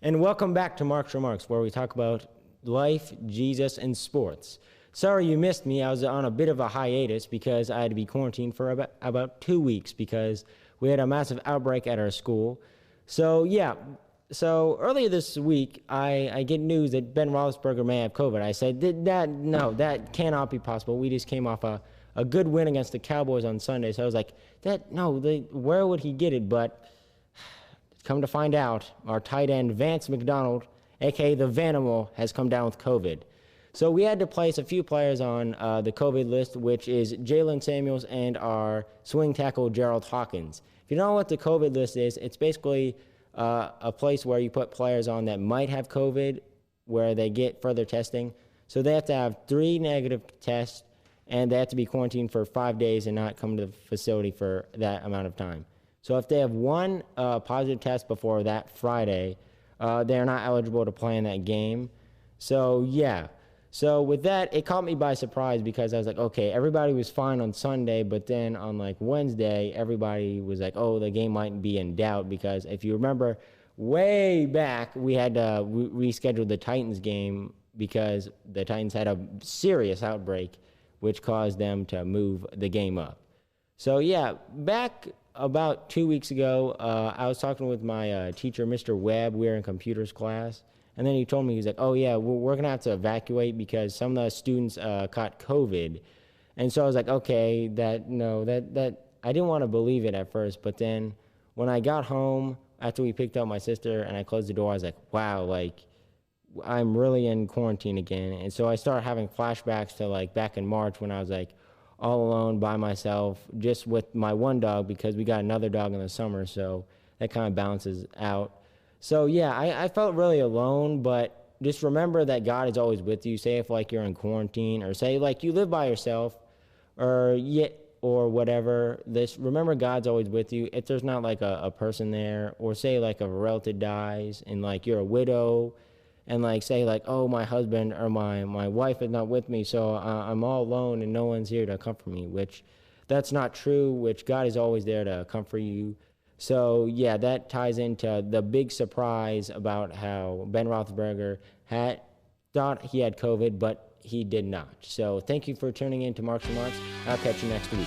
And welcome back to Mark's Remarks, where we talk about life, Jesus, and sports. Sorry you missed me. I was on a bit of a hiatus because I had to be quarantined for about 2 weeks because we had a massive outbreak at our school. So earlier this week, I get news that Ben Roethlisberger may have COVID. I said, no, that cannot be possible. We just came off a good win against the Cowboys on Sunday. So I was like, where would he get it? But come to find out, our tight end, Vance McDonald, a.k.a. the Vanimal, has come down with COVID. So we had to place a few players on the COVID list, which is Jalen Samuels and our swing tackle, Gerald Hawkins. If you don't know what the COVID list is, it's basically a place where you put players on that might have COVID, where they get further testing. So they have to have 3 negative tests, and they have to be quarantined for 5 days and not come to the facility for that amount of time. So if they have 1 positive test before that Friday, they're not eligible to play in that game. So with that, it caught me by surprise because I was like, okay, everybody was fine on Sunday, but then on like Wednesday, everybody was like, oh, the game might be in doubt because if you remember way back, we had to reschedule the Titans game because the Titans had a serious outbreak, which caused them to move the game up. So back about 2 weeks ago, I was talking with my teacher, Mr. Webb. We were in computers class. And then he told me, he's like, oh, yeah, we're going to have to evacuate because some of the students caught COVID. And so I was like, okay, that I didn't want to believe it at first. But then when I got home, after we picked up my sister and I closed the door, I was like, wow, like, I'm really in quarantine again. And so I started having flashbacks to, like, back in March when I was, like, all alone by myself, just with my one dog because we got another dog in the summer. So that kind of balances out. So I felt really alone, but just remember that God is always with you. Say if like you're in quarantine or say like you live by yourself or whatever, remember God's always with you. If there's not like a person there, or say like a relative dies and like you're a widow and like say like, oh, my husband or my wife is not with me, so I'm all alone and no one's here to comfort me, which that's not true, which God is always there to comfort you. So, that ties into the big surprise about how Ben Roethlisberger thought he had COVID, but he did not. So, thank you for tuning in to Mark's Remarks. I'll catch you next week.